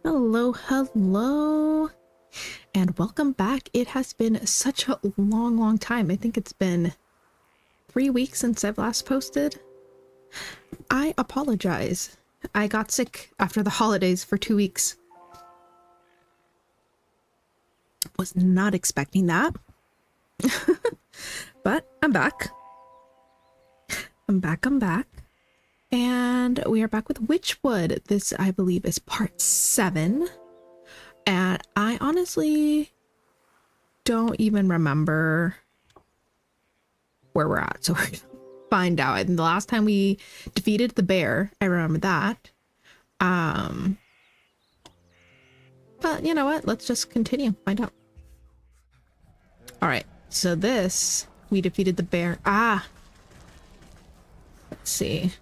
Hello, hello, and welcome back. It has been such a long time. I think it's been 3 weeks since I've last posted. I apologize. I got sick after the holidays for 2 weeks. Was not expecting that. But I'm back. I'm back. And we are back with Wytchwood. This, I believe, is part 7. And I honestly don't even remember where we're at. So we're gonna find out. And the last time we defeated the bear, I remember that. But you know what? Let's just continue. Find out. All right. So this, we defeated the bear. Let's see.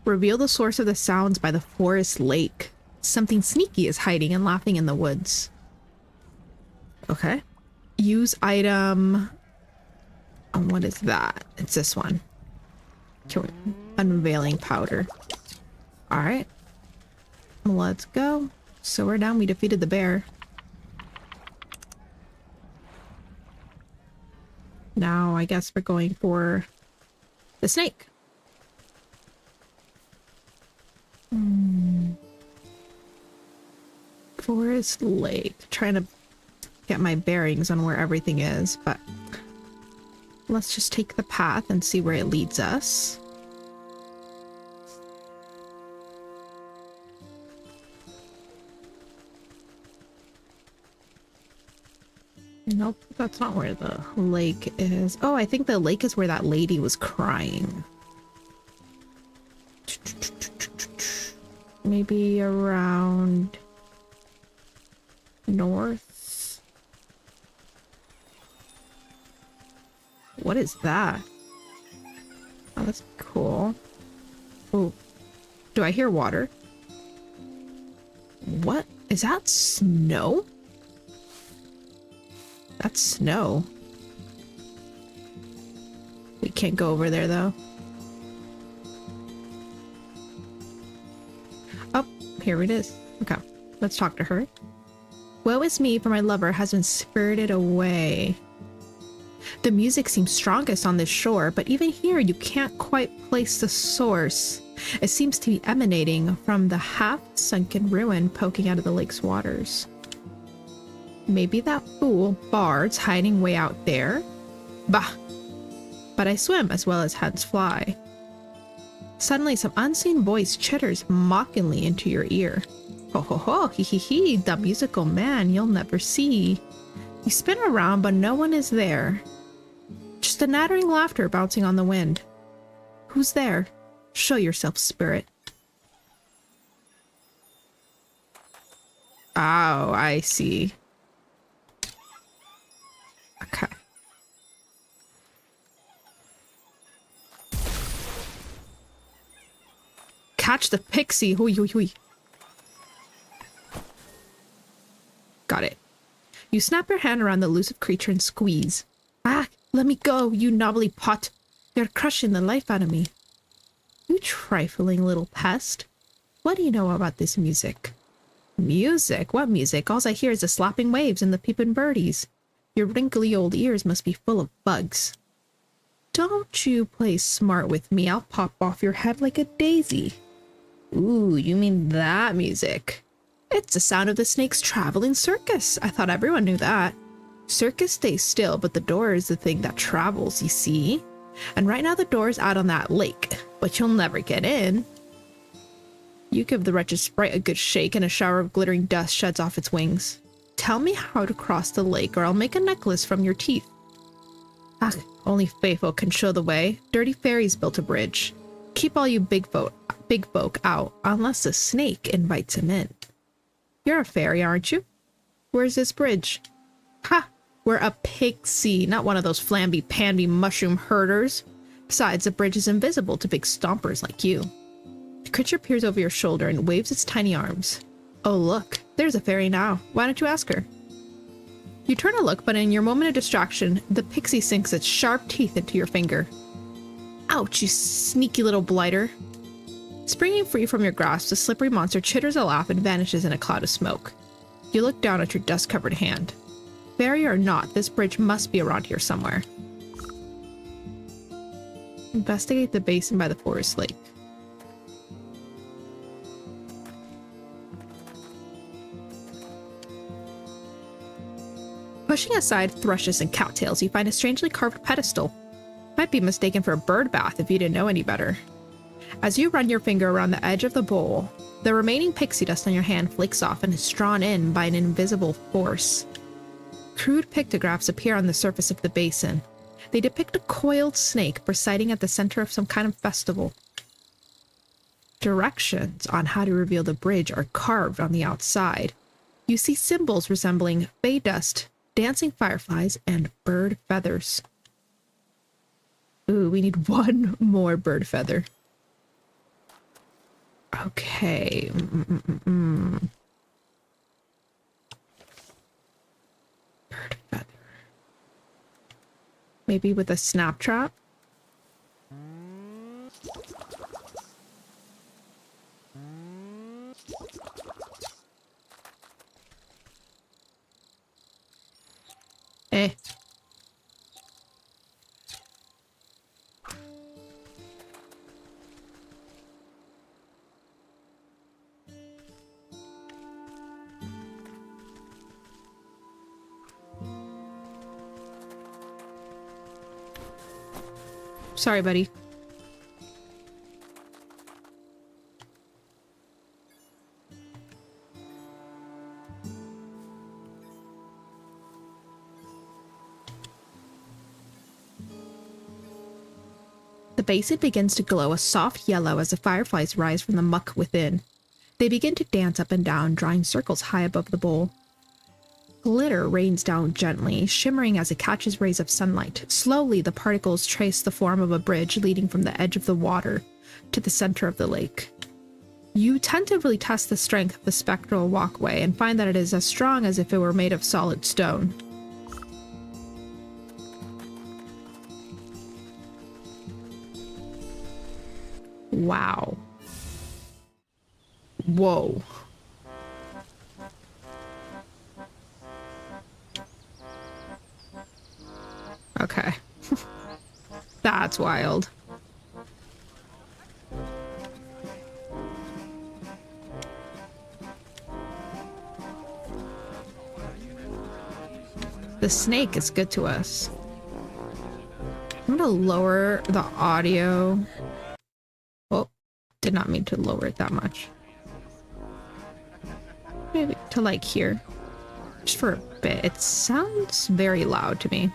Reveal the source of the sounds by the forest lake. Something sneaky is hiding and laughing in the woods. Okay. Use item. What is that? It's this one. Unveiling powder. All right. Let's go. So we're down. We defeated the bear. Now I guess we're going for the snake. Forest Lake. Trying to get my bearings on where everything is, but let's just take the path and see where it leads us. Nope, that's not where the lake is. Oh, I think the lake is where that lady was crying. Maybe around north. What is that? Oh, that's cool. Oh, do I hear water? What? Is that snow? That's snow. We can't go over there though. Oh, here it is. Okay, let's talk to her. Woe is me, for my lover has been spirited away. The music seems strongest on this shore, but even here you can't quite place the source. It seems to be emanating from the half-sunken ruin poking out of the lake's waters. Maybe that fool Bard's hiding way out there? Bah! But I swim as well as hens fly. Suddenly some unseen voice chitters mockingly into your ear. Ho ho ho, hee hee hee, the musical man you'll never see. You spin around, but no one is there. Just a nattering laughter bouncing on the wind. Who's there? Show yourself, spirit. Oh, I see. Okay. Catch the pixie. Hui, hui, hui. Got it. You snap your hand around the elusive creature and squeeze. Ah, let me go, you knobbly pot. You're crushing the life out of me. You trifling little pest. What do you know about this music? Music? What music? All I hear is the slapping waves and the peeping birdies. Your wrinkly old ears must be full of bugs. Don't you play smart with me. I'll pop off your head like a daisy. Ooh, you mean that music? It's the sound of the snake's traveling circus. I thought everyone knew that. Circus stays still, but the door is the thing that travels, you see? And right now the door's out on that lake, but you'll never get in. You give the wretched sprite a good shake and a shower of glittering dust sheds off its wings. Tell me how to cross the lake or I'll make a necklace from your teeth. Ah, only faithful can show the way. Dirty fairies built a bridge. Keep all you big folk out, unless the snake invites him in. You're a fairy, aren't you? Where's this bridge? Ha! We're a pixie, not one of those flamby-pamby mushroom herders. Besides, the bridge is invisible to big stompers like you. The creature peers over your shoulder and waves its tiny arms. Oh look, there's a fairy now. Why don't you ask her? You turn to look, but in your moment of distraction, the pixie sinks its sharp teeth into your finger. Ouch, you sneaky little blighter. Springing free from your grasp, the slippery monster chitters a laugh and vanishes in a cloud of smoke. You look down at your dust-covered hand. Barrier or not, this bridge must be around here somewhere. Investigate the basin by the forest lake. Pushing aside thrushes and cattails, you find a strangely carved pedestal. Might be mistaken for a bird bath if you didn't know any better. As you run your finger around the edge of the bowl, the remaining pixie dust on your hand flakes off and is drawn in by an invisible force. Crude pictographs appear on the surface of the basin. They depict a coiled snake presiding at the center of some kind of festival. Directions on how to reveal the bridge are carved on the outside. You see symbols resembling fey dust, dancing fireflies, and bird feathers. Ooh, we need one more bird feather. Okay. Bird feather. Maybe with a snap trap? Eh. Sorry, buddy. The basin begins to glow a soft yellow as the fireflies rise from the muck within. They begin to dance up and down, drawing circles high above the bowl. Glitter rains down gently, shimmering as it catches rays of sunlight. Slowly, the particles trace the form of a bridge leading from the edge of the water to the center of the lake. You tentatively test the strength of the spectral walkway and find that it is as strong as if it were made of solid stone. Wow. Whoa. Okay. That's wild. The snake is good to us. I'm gonna lower the audio. Oh, did not mean to lower it that much. Maybe to like here. Just for a bit. It sounds very loud to me.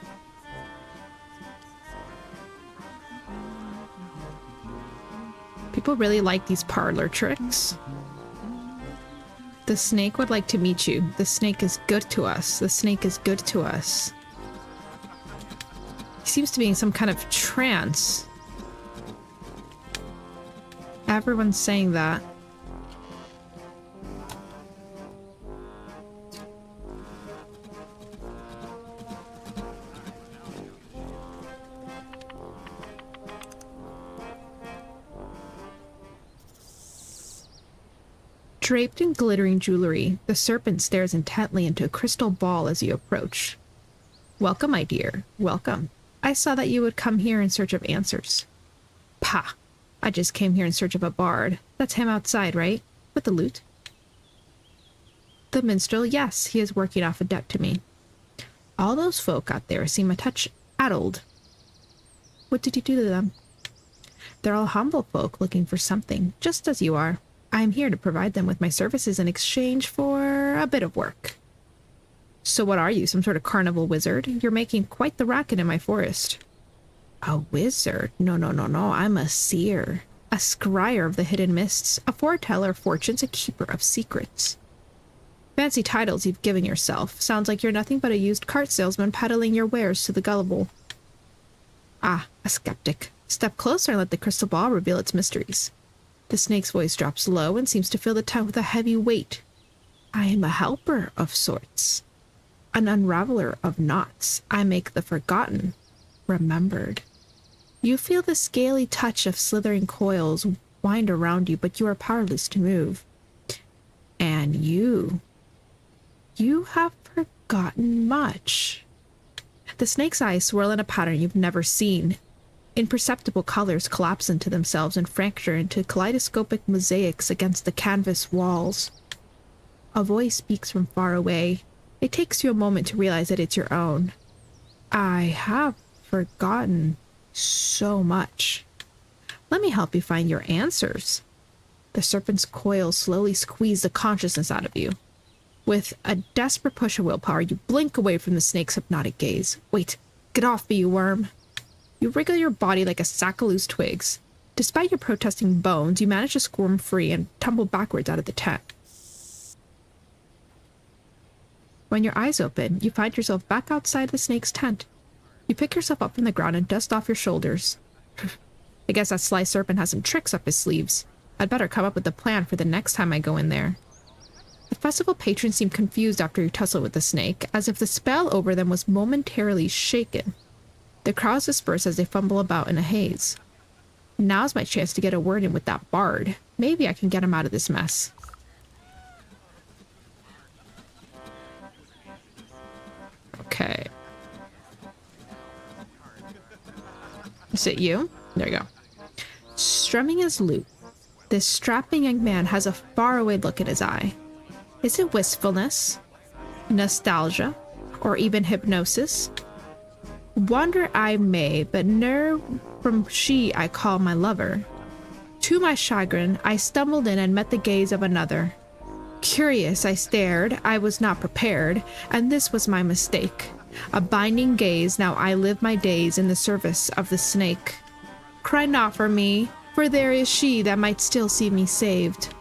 People really like these parlor tricks. The snake would like to meet you. The snake is good to us. The snake is good to us. He seems to be in some kind of trance. Everyone's saying that. Draped in glittering jewelry, the serpent stares intently into a crystal ball as you approach. Welcome, my dear. Welcome. I saw that you would come here in search of answers. Pah! I just came here in search of a bard. That's him outside, right? With the lute. The minstrel, yes, he is working off a debt to me. All those folk out there seem a touch addled. What did you do to them? They're all humble folk looking for something, just as you are. I am here to provide them with my services in exchange for a bit of work. So what are you, some sort of carnival wizard? You're making quite the racket in my forest. A wizard? No, I'm a seer. A scryer of the hidden mists, a foreteller of fortunes, a keeper of secrets. Fancy titles you've given yourself. Sounds like you're nothing but a used cart salesman peddling your wares to the gullible. Ah, a skeptic. Step closer and let the crystal ball reveal its mysteries. The snake's voice drops low and seems to fill the tongue with a heavy weight. I am a helper of sorts. An unraveler of knots. I make the forgotten remembered. You feel the scaly touch of slithering coils wind around you, but you are powerless to move. And you have forgotten much. The snake's eyes swirl in a pattern you've never seen. Imperceptible colors collapse into themselves and fracture into kaleidoscopic mosaics against the canvas walls. A voice speaks from far away. It takes you a moment to realize that it's your own. I have forgotten so much. Let me help you find your answers. The serpent's coils slowly squeeze the consciousness out of you. With a desperate push of willpower, you blink away from the snake's hypnotic gaze. Wait, get off me, you worm. You wriggle your body like a sack of loose twigs. Despite your protesting bones, you manage to squirm free and tumble backwards out of the tent. When your eyes open, you find yourself back outside the snake's tent. You pick yourself up from the ground and dust off your shoulders. I guess that sly serpent has some tricks up his sleeves. I'd better come up with a plan for the next time I go in there. The festival patrons seem confused after you tussle with the snake, as if the spell over them was momentarily shaken. The crowds disperse as they fumble about in a haze. Now's my chance to get a word in with that bard. Maybe I can get him out of this mess. Okay. Is it you? There you go. Strumming his lute, this strapping young man has a faraway look in his eye. Is it wistfulness, nostalgia, or even hypnosis? Wander I may, but ne'er from she I call my lover. To my chagrin, I stumbled in and met the gaze of another. Curious, I stared, I was not prepared, and this was my mistake. A binding gaze, now I live my days in the service of the snake. Cry not for me, for there is she that might still see me saved.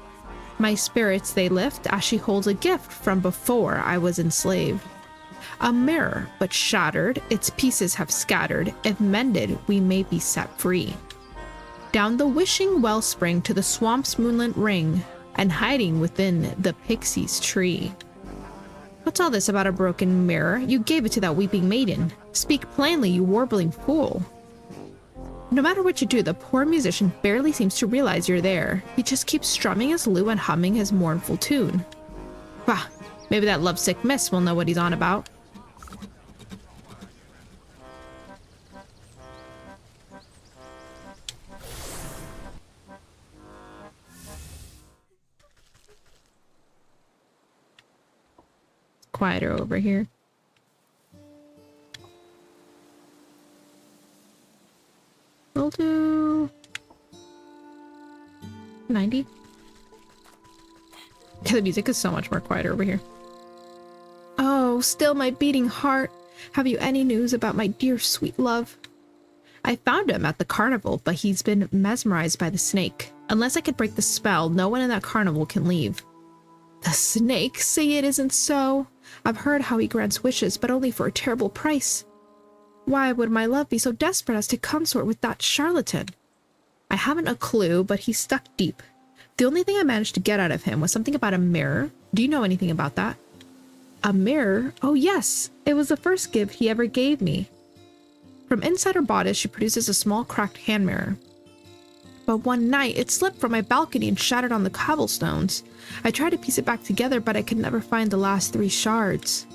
My spirits they lift, as she holds a gift from before I was enslaved. A mirror, but shattered, its pieces have scattered. If mended, we may be set free. Down the wishing wellspring to the swamp's moonlit ring, and hiding within the pixie's tree. What's all this about a broken mirror? You gave it to that weeping maiden. Speak plainly, you warbling fool. No matter what you do, the poor musician barely seems to realize you're there. He just keeps strumming his lute and humming his mournful tune. Bah, maybe that lovesick miss will know what he's on about. Quieter over here. We'll do 90. The music is so much more quieter over here. Oh, still my beating heart. Have you any news about my dear sweet love? I found him at the carnival, but he's been mesmerized by the snake. Unless I could break the spell, no one in that carnival can leave. The snake? Say it isn't so. I've heard how he grants wishes, but only for a terrible price. Why would my love be so desperate as to consort with that charlatan? I haven't a clue, but he's stuck deep. The only thing I managed to get out of him was something about a mirror. Do you know anything about that? A mirror? Oh yes, it was the first gift he ever gave me. From inside her bodice, she produces a small cracked hand mirror. But one night, it slipped from my balcony and shattered on the cobblestones. I tried to piece it back together, but I could never find the last 3 shards.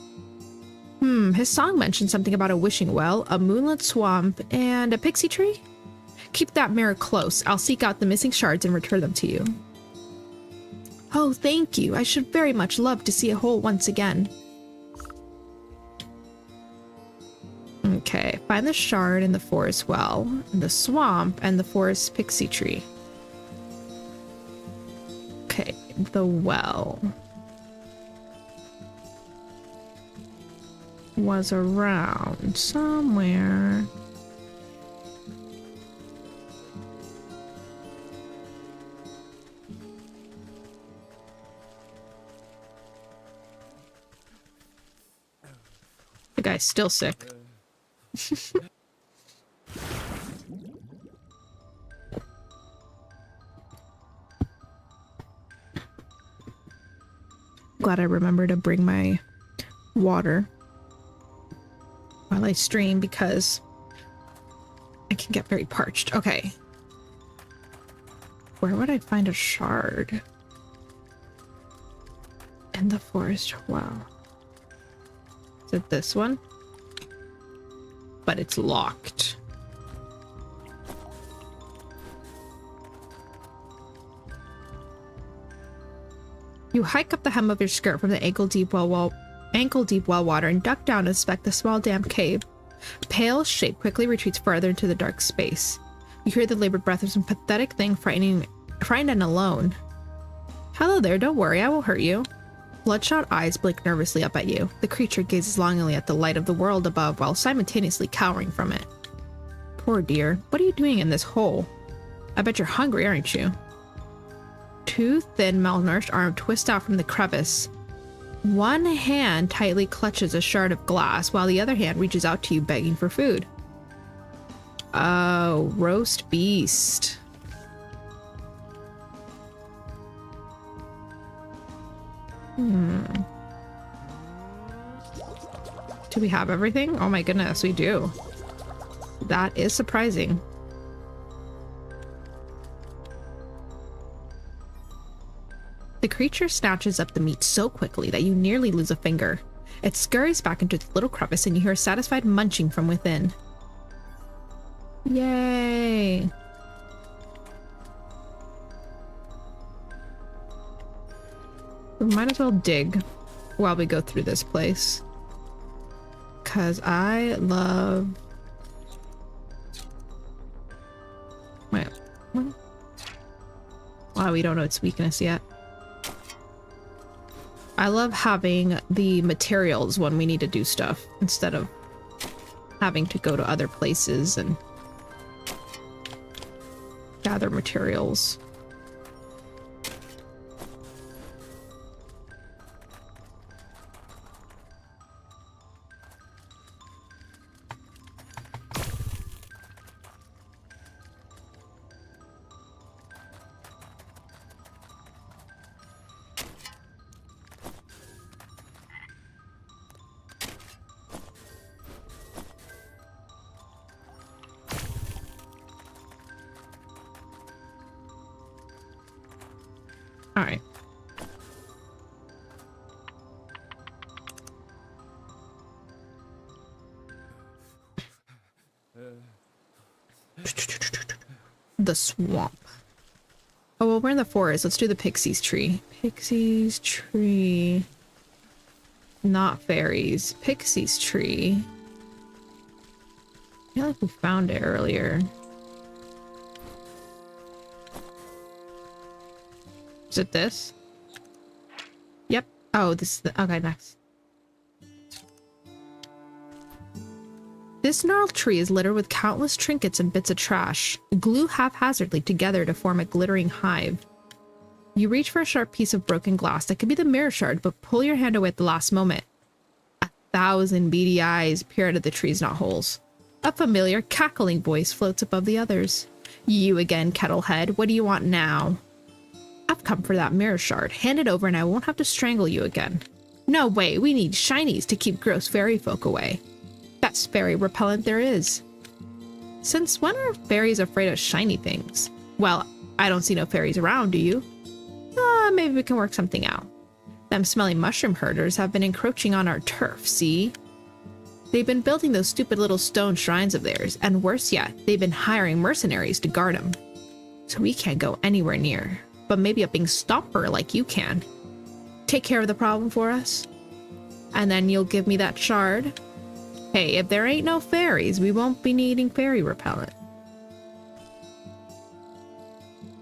His song mentioned something about a wishing well, a moonlit swamp, and a pixie tree? Keep that mirror close. I'll seek out the missing shards and return them to you. Oh, thank you. I should very much love to see a hole once again. Okay, find the shard in the forest well, the swamp, and the forest pixie tree. Okay, the well was around somewhere. The guy's still sick. Glad I remember to bring my water while I stream because I can get very parched. Okay. where would I find a shard? In the forest. Wow. Is it this one? But it's locked. You hike up the hem of your skirt from the ankle-deep well water and duck down to inspect the small damp cave. A pale shape quickly retreats further into the dark space. You hear the labored breath of some pathetic thing frightened and alone. Hello there, don't worry, I won't hurt you. Bloodshot eyes blink nervously up at you. The creature gazes longingly at the light of the world above while simultaneously cowering from it. Poor dear, what are you doing in this hole? I bet you're hungry, aren't you? Two thin, malnourished arms twist out from the crevice. One hand tightly clutches a shard of glass, while the other hand reaches out to you, begging for food. Oh, roast beast. Do we have everything? Oh my goodness, we do. That is surprising. The creature snatches up the meat so quickly that you nearly lose a finger. It scurries back into the little crevice and you hear a satisfied munching from within. Yay! We might as well dig while we go through this place. 'Cause I love... Wait. Wow, we don't know its weakness yet. I love having the materials when we need to do stuff instead of having to go to other places and gather materials. All right. The swamp. Oh, well, we're in the forest. Let's do the Pixies tree. Pixies tree. Not fairies. Pixies tree. I feel like we found it earlier. Is it this? Yep. Oh, this is the... Okay, next. This gnarled tree is littered with countless trinkets and bits of trash, glued haphazardly together to form a glittering hive. You reach for a sharp piece of broken glass that could be the mirror shard, but pull your hand away at the last moment. 1,000 beady eyes peer out of the tree's knotholes. A familiar, cackling voice floats above the others. You again, Kettlehead. What do you want now? I've come for that mirror shard. Hand it over and I won't have to strangle you again. No way, we need shinies to keep gross fairy folk away. Best fairy repellent there is. Since when are fairies afraid of shiny things? Well, I don't see no fairies around, do you? Maybe we can work something out. Them smelly mushroom herders have been encroaching on our turf, see? They've been building those stupid little stone shrines of theirs, and worse yet, they've been hiring mercenaries to guard them. So we can't go anywhere near. But maybe a big stomper like you can. Take care of the problem for us. And then you'll give me that shard. Hey, if there ain't no fairies, we won't be needing fairy repellent.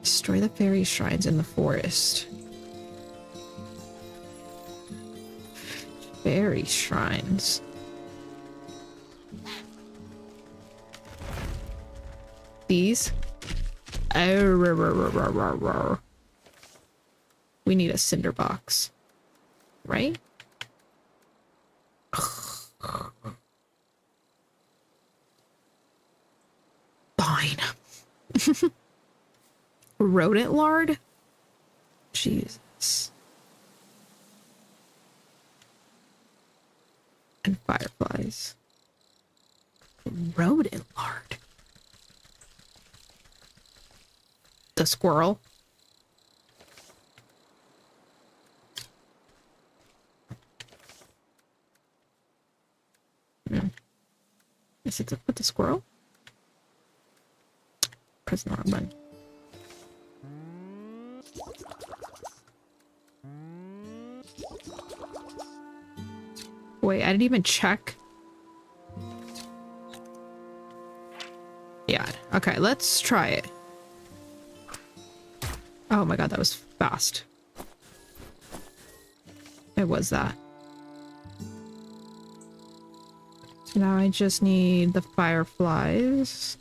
Destroy the fairy shrines in the forest. Fairy shrines. These? We need a cinder box, right? Fine. Rodent lard? Jesus. And fireflies. Rodent lard. The squirrel. this. Is it with the squirrel? Press the wrong button. Wait, I didn't even check. Yeah. Okay, let's try it. Oh my god, that was fast. It was that. So now I just need the fireflies.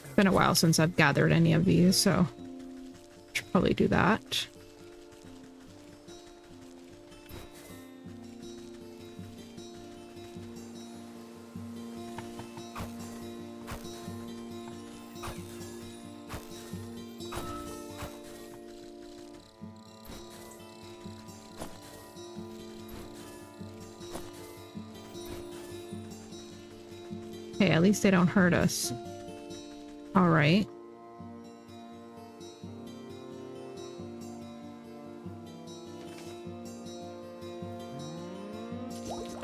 It's been a while since I've gathered any of these, so should probably do that. Hey, at least they don't hurt us. All right.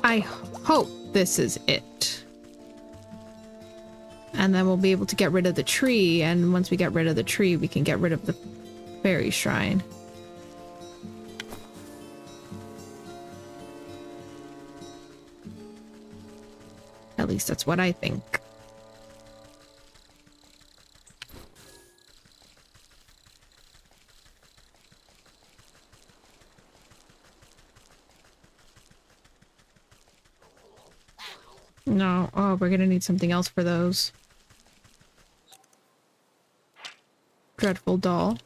I hope this is it. And then we'll be able to get rid of the tree, and once we get rid of the tree, we can get rid of the fairy shrine. At least that's what I think. No. Oh, we're gonna need something else for those. Dreadful doll.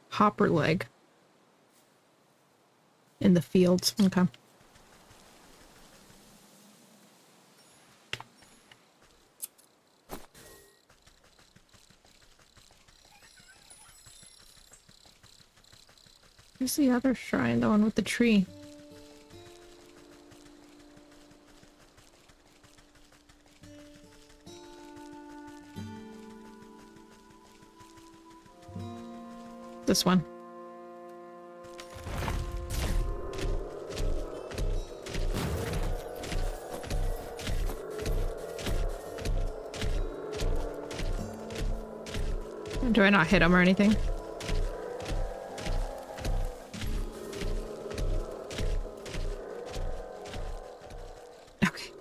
Hopper leg. In the fields. Okay. Where's the other shrine? The one with the tree. This one. Do I not hit him or anything? Okay.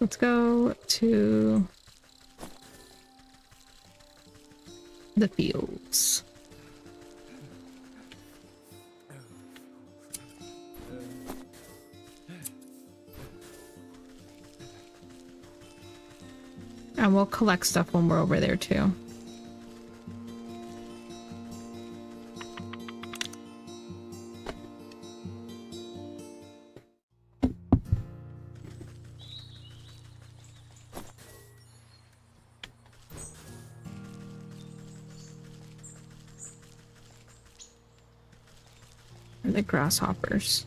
Let's go to the fields. And we'll collect stuff when we're over there too. And the grasshoppers.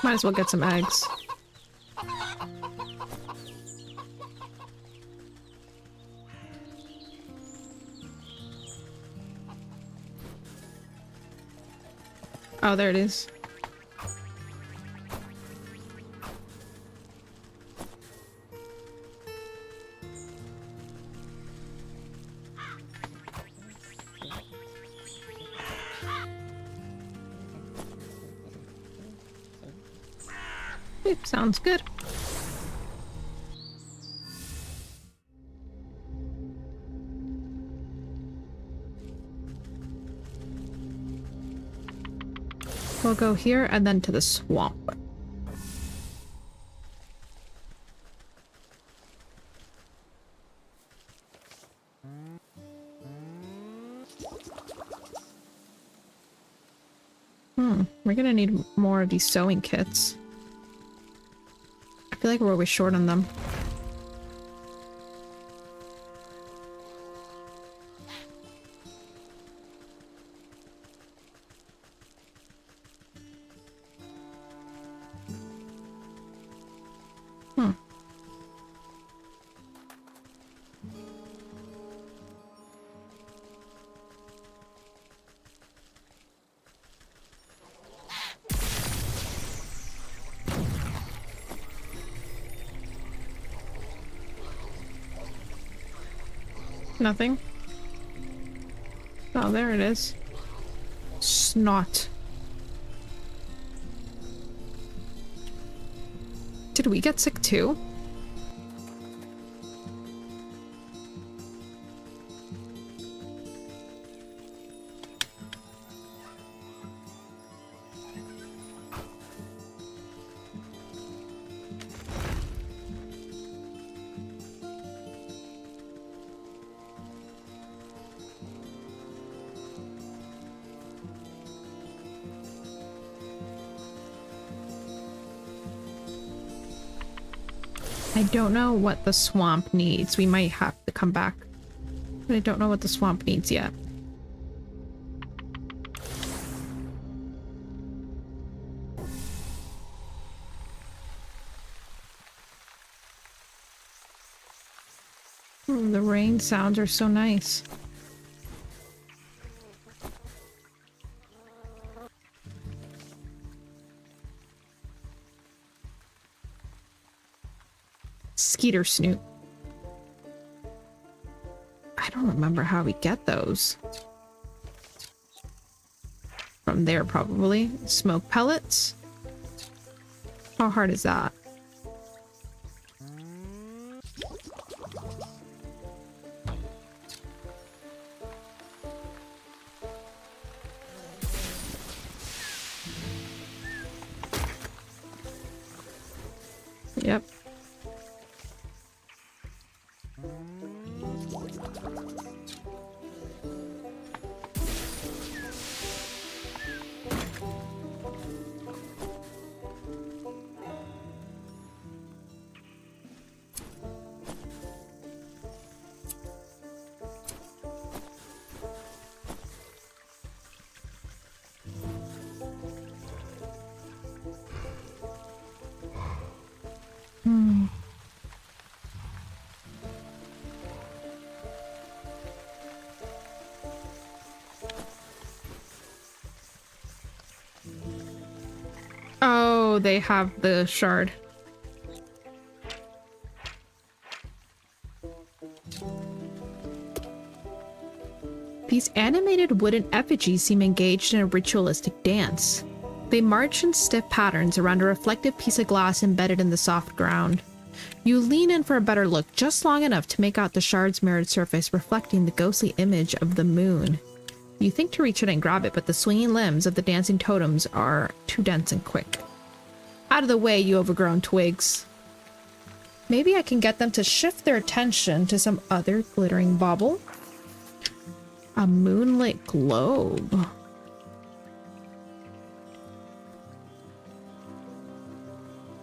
Might as well get some eggs. Oh, there it is. Oop, sounds good. We'll go here and then to the swamp. We're gonna need more of these sewing kits. I feel like we're always short on them. Nothing. Oh, there it is. Snot. Did we get sick too? I don't know what the swamp needs. We might have to come back. But I don't know what the swamp needs yet. Oh, the rain sounds are so nice. Skeeter Snoot. I don't remember how we get those. From there, probably. Smoke pellets. How hard is that? Yep. Oh, they have the shard. These animated wooden effigies seem engaged in a ritualistic dance. They march in stiff patterns around a reflective piece of glass embedded in the soft ground. You lean in for a better look, just long enough to make out the shard's mirrored surface reflecting the ghostly image of the moon. You think to reach it and grab it, but the swinging limbs of the dancing totems are too dense and quick. Out of the way, you overgrown twigs. Maybe I can get them to shift their attention to some other glittering bauble. A moonlit globe.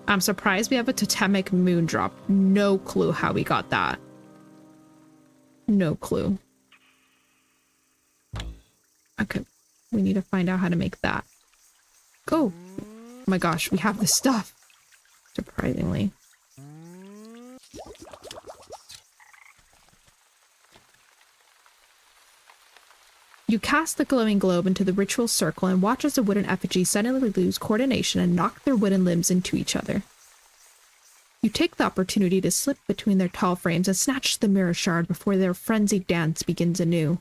I'm surprised we have a totemic moon drop. No clue how we got that. No clue. Okay, we need to find out how to make that. Oh my gosh, we have the stuff. Surprisingly. You cast the glowing globe into the ritual circle and watch as the wooden effigies suddenly lose coordination and knock their wooden limbs into each other. You take the opportunity to slip between their tall frames and snatch the mirror shard before their frenzied dance begins anew.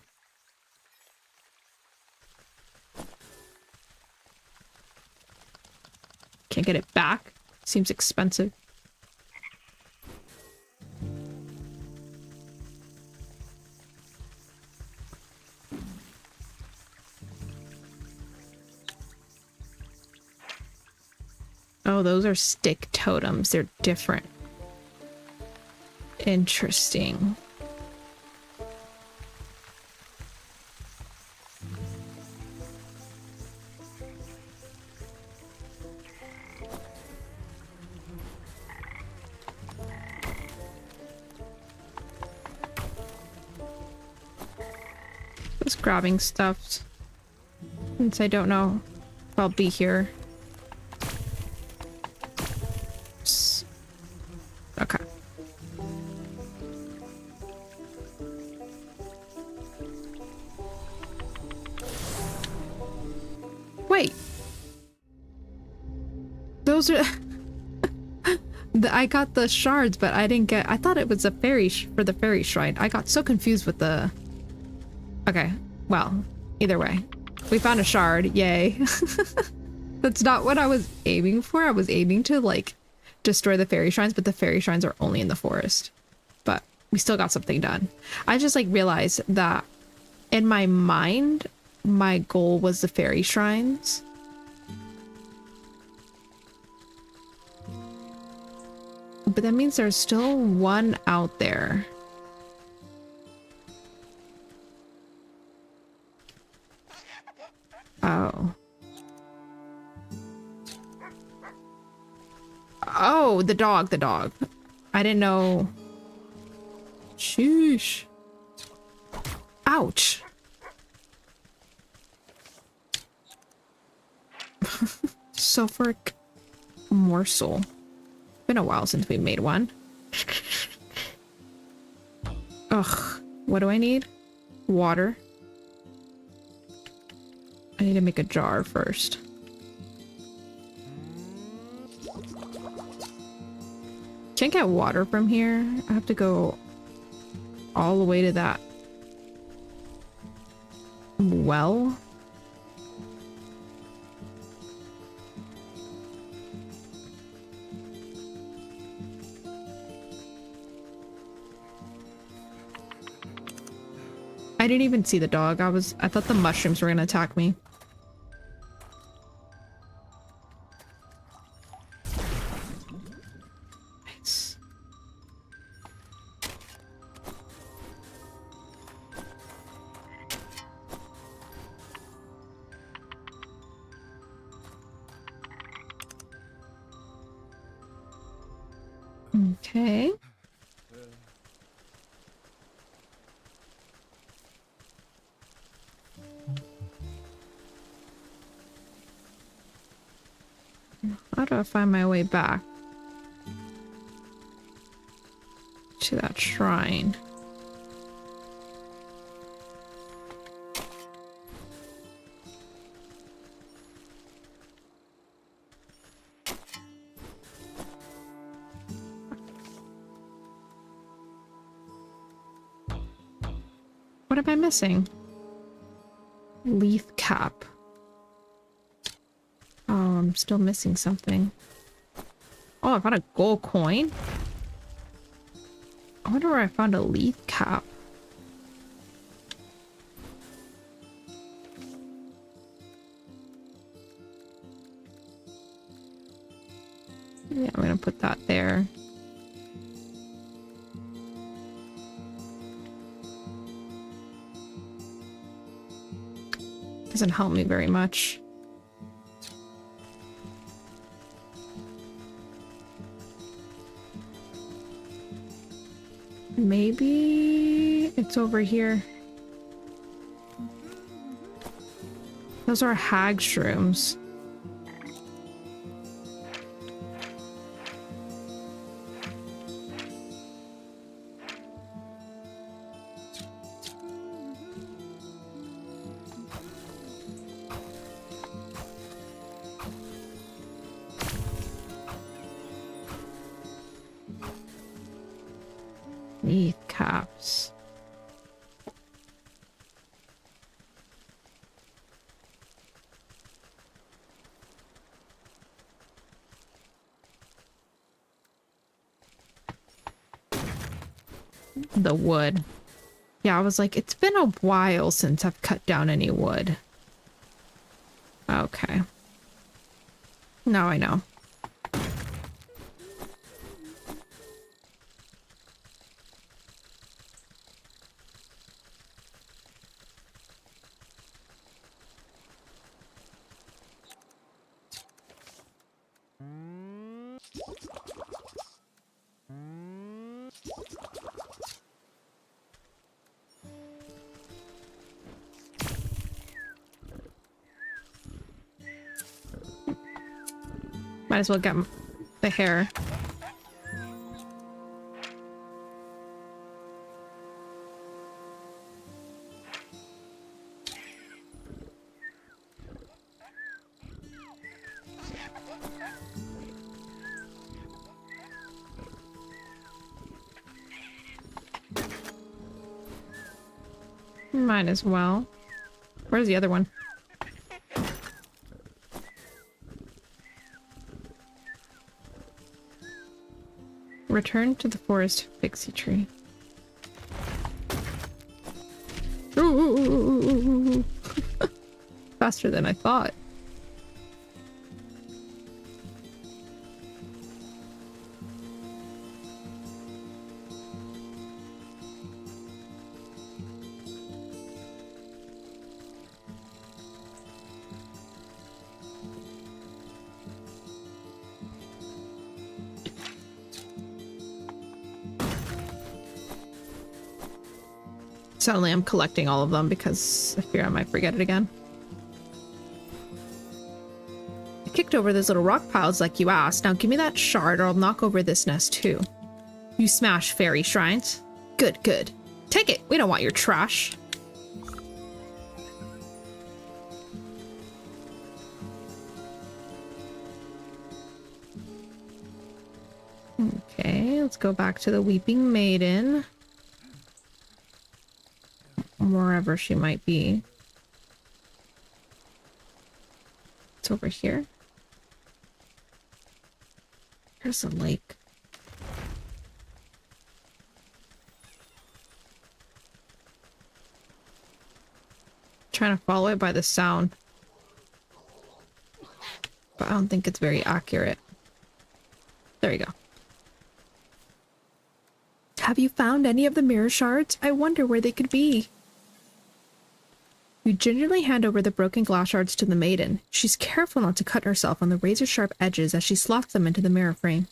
Can't get it back. Seems expensive. Oh, those are stick totems. They're different. Interesting. Just grabbing stuff since I don't know if I'll be here. Okay. Wait. Those are... I got the shards, but I didn't get... I thought it was a fairy for the fairy shrine. I got so confused with the... Okay. Well, either way. We found a shard. Yay. That's not what I was aiming for. I was aiming to, like, destroy the fairy shrines, but the fairy shrines are only in the forest. But we still got something done. I just, like, realized that in my mind, my goal was the fairy shrines. But that means there's still one out there. Oh. Oh, the dog, the dog. I didn't know. Sheesh. Ouch. Sulfuric morsel. Been a while since we made one. Ugh. What do I need? Water. I need to make a jar first. Can't get water from here. I have to go all the way to that well. I didn't even see the dog. I thought the mushrooms were gonna attack me. Nice. Okay. How do I find my way back to that shrine? What am I missing? Leaf cap. Oh, I'm still missing something. Oh, I found a gold coin. I wonder where I found a leaf cap. Yeah, I'm gonna put that there. Doesn't help me very much. Maybe it's over here. Those are hag shrooms. Leaf caps. the wood. Yeah, I was like, it's been a while since I've cut down any wood. Okay. Now I know. Might as well get the hair. Might as well. Where's the other one? Return to the forest pixie tree. Ooh. Faster than I thought. Suddenly I'm collecting all of them because I fear I might forget it again. I kicked over those little rock piles like you asked. Now give me that shard or I'll knock over this nest too. You smash fairy shrines? Good, good. Take it. We don't want your trash. Okay, let's go back to the Weeping Maiden. Wherever she might be. It's over here. Here's a lake. Trying to follow it by the sound. But I don't think it's very accurate. There you go. Have you found any of the mirror shards? I wonder where they could be. You gingerly hand over the broken glass shards to the maiden. She's careful not to cut herself on the razor-sharp edges as she slots them into the mirror frame.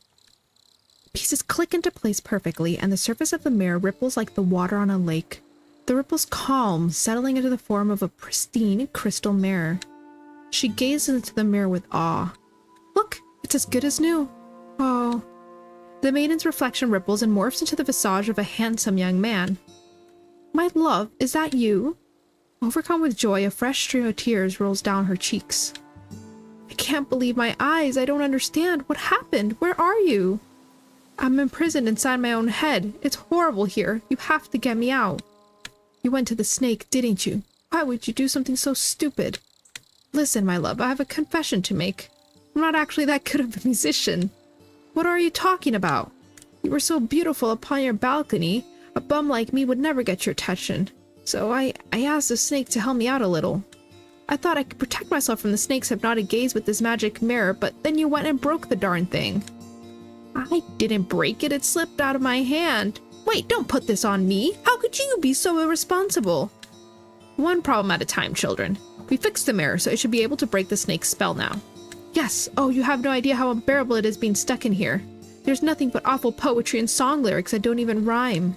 Pieces click into place perfectly, and the surface of the mirror ripples like the water on a lake. The ripples calm, settling into the form of a pristine crystal mirror. She gazes into the mirror with awe. Look, it's as good as new. Oh. The maiden's reflection ripples and morphs into the visage of a handsome young man. My love, is that you? Overcome with joy, a fresh stream of tears rolls down her cheeks. I can't believe my eyes. I don't understand. What happened? Where are you? I'm imprisoned inside my own head. It's horrible here. You have to get me out. You went to the snake, didn't you? Why would you do something so stupid? Listen, my love, I have a confession to make. I'm not actually that good of a musician. What are you talking about? You were so beautiful upon your balcony. A bum like me would never get your attention. So I asked the snake to help me out a little. I thought I could protect myself from the snake's hypnotic gaze with this magic mirror, but then you went and broke the darn thing. I didn't break it, it slipped out of my hand. Wait, don't put this on me. How could you be so irresponsible? One problem at a time, children. We fixed the mirror, so it should be able to break the snake's spell now. Yes, oh, you have no idea how unbearable it is being stuck in here. There's nothing but awful poetry and song lyrics that don't even rhyme.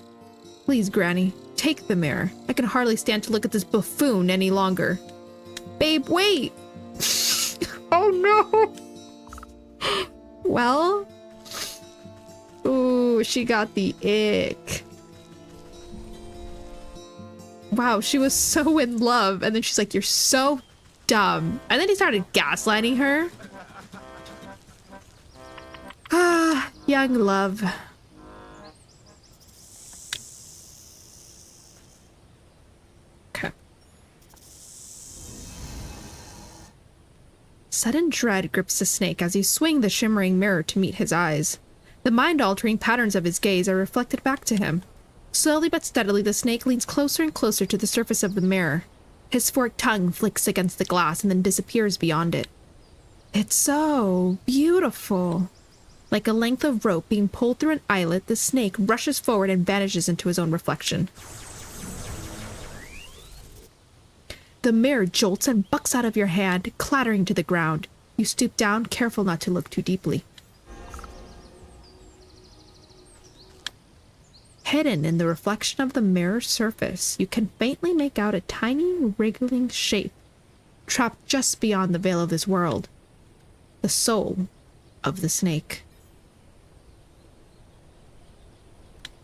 Please, Granny, take the mirror. I can hardly stand to look at this buffoon any longer. Babe, wait! Oh no! Well? Ooh, she got the ick. Wow, she was so in love, and then she's like, you're so dumb. And then he started gaslighting her. Ah, young love. Okay. Sudden dread grips the snake as you swing the shimmering mirror to meet his eyes. The mind-altering patterns of his gaze are reflected back to him. Slowly but steadily, the snake leans closer and closer to the surface of the mirror. His forked tongue flicks against the glass and then disappears beyond it. It's so beautiful. Like a length of rope being pulled through an eyelet, the snake rushes forward and vanishes into his own reflection. The mirror jolts and bucks out of your hand, clattering to the ground. You stoop down, careful not to look too deeply. Hidden in the reflection of the mirror's surface, you can faintly make out a tiny, wriggling shape, trapped just beyond the veil of this world. The soul of the snake.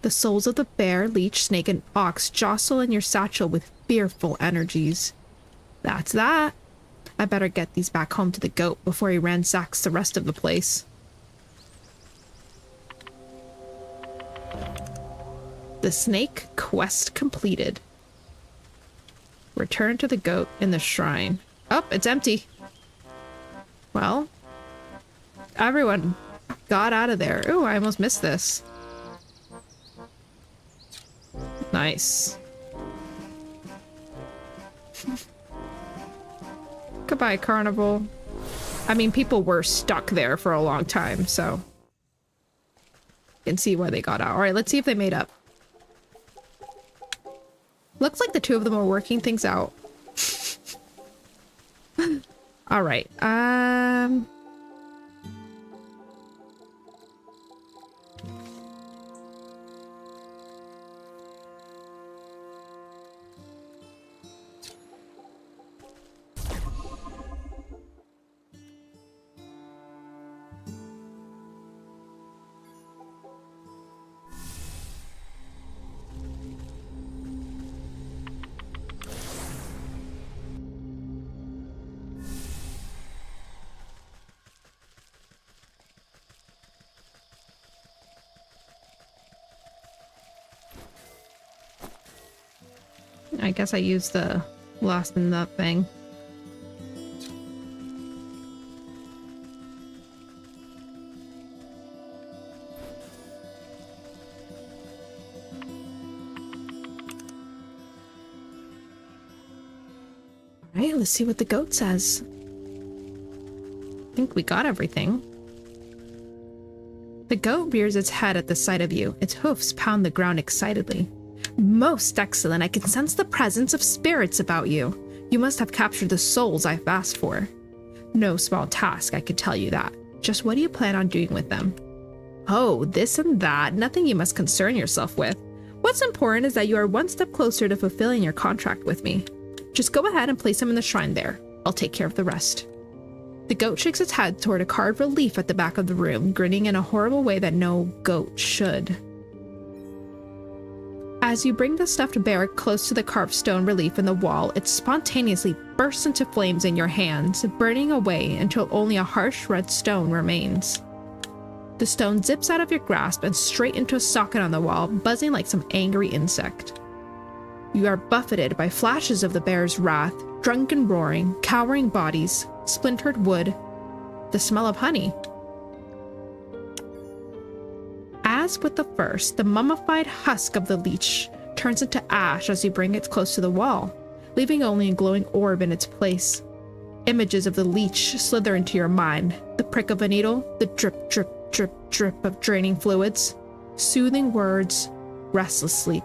The souls of the bear, leech, snake, and ox jostle in your satchel with fearful energies. That's that. I better get these back home to the goat before he ransacks the rest of the place. The snake quest completed. Return to the goat in the shrine. Oh, it's empty. Well, everyone got out of there. Ooh, I almost missed this. Nice. Goodbye, carnival. I mean, people were stuck there for a long time, so you can see why they got out. All right, let's see if they made up. Looks like the two of them are working things out. All right. I guess I used the lost in that thing. Alright, let's see what the goat says. I think we got everything. The goat rears its head at the sight of you. Its hoofs pound the ground excitedly. Most excellent. I can sense the presence of spirits about you. You must have captured the souls I've asked for. No small task, I can tell you that. Just what do you plan on doing with them? Oh, this and that. Nothing you must concern yourself with. What's important is that you are one step closer to fulfilling your contract with me. Just go ahead and place them in the shrine there. I'll take care of the rest. The goat shakes its head toward a carved relief at the back of the room, grinning in a horrible way that no goat should. As you bring the stuffed bear close to the carved stone relief in the wall, it spontaneously bursts into flames in your hands, burning away until only a harsh red stone remains. The stone zips out of your grasp and straight into a socket on the wall, buzzing like some angry insect. You are buffeted by flashes of the bear's wrath, drunken roaring, cowering bodies, splintered wood, the smell of honey. As with the first, the mummified husk of the leech turns into ash as you bring it close to the wall, leaving only a glowing orb in its place. Images of the leech slither into your mind, the prick of a needle, the drip, drip, drip, drip of draining fluids, soothing words, restless sleep.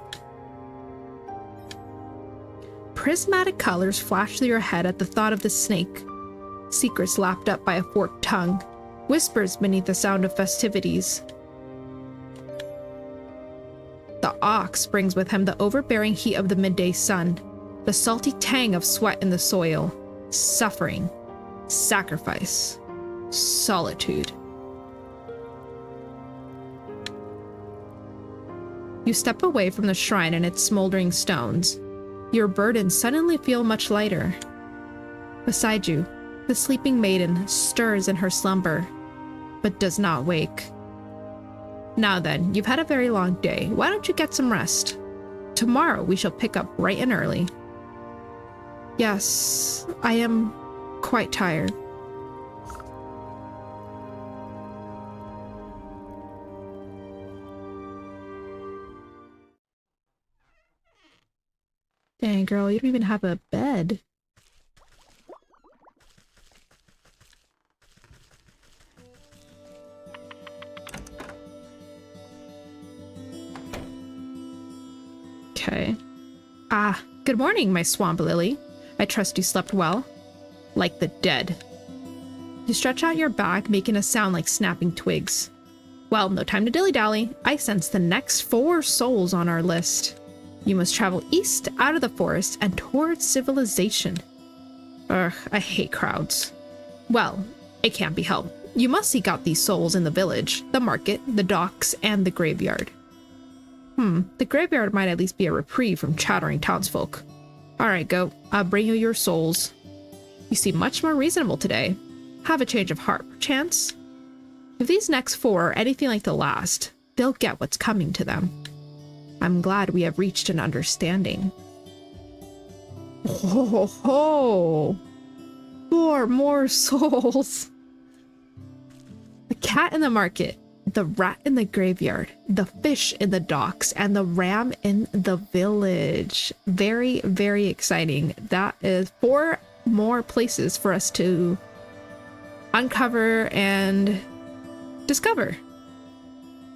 Prismatic colors flash through your head at the thought of the snake, secrets lapped up by a forked tongue, whispers beneath the sound of festivities. The ox brings with him the overbearing heat of the midday sun, the salty tang of sweat in the soil, suffering, sacrifice, solitude. You step away from the shrine and its smoldering stones. Your burdens suddenly feel much lighter. Beside you, the sleeping maiden stirs in her slumber, but does not wake. Now then, you've had a very long day. Why don't you get some rest? Tomorrow we shall pick up bright and early. Yes, I am quite tired. Dang, girl, you don't even have a bed. Okay. Ah, good morning, my swamp lily. I trust you slept well. Like the dead. You stretch out your back, making a sound like snapping twigs. Well, no time to dilly-dally. I sense the next 4 souls on our list. You must travel east out of the forest and towards civilization. Ugh, I hate crowds. Well, it can't be helped. You must seek out these souls in the village, the market, the docks, and the graveyard. The graveyard might at least be a reprieve from chattering townsfolk. Alright, go. I'll bring you your souls. You seem much more reasonable today. Have a change of heart, perchance? If these next 4 are anything like the last, they'll get what's coming to them. I'm glad we have reached an understanding. Ho ho ho! 4 more souls! The cat in the market, the rat in the graveyard, the fish in the docks, and the ram in the village. Very, very exciting. That is 4 more places for us to uncover and discover.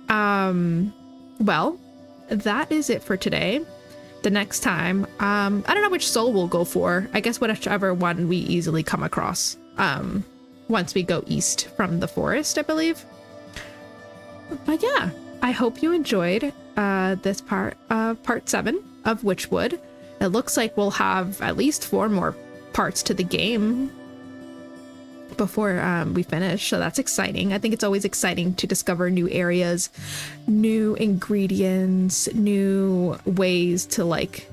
Well, that is it for today. The next time, I don't know which soul we'll go for. I guess whichever one we easily come across. Once we go east from the forest, I believe. But yeah, I hope you enjoyed this part of part 7 of Wytchwood. It looks like we'll have at least 4 more parts to the game before we finish, so that's exciting. I think it's always exciting to discover new areas, new ingredients, new ways to, like,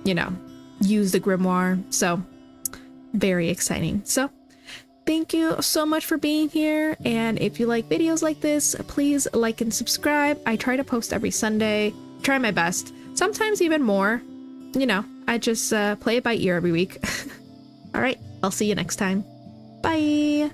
you know, use the grimoire. So very exciting. So thank you so much for being here, and if you like videos like this, please like and subscribe. I try to post every Sunday, try my best, sometimes even more. You know, I just play it by ear every week. All right, I'll see you next time. Bye!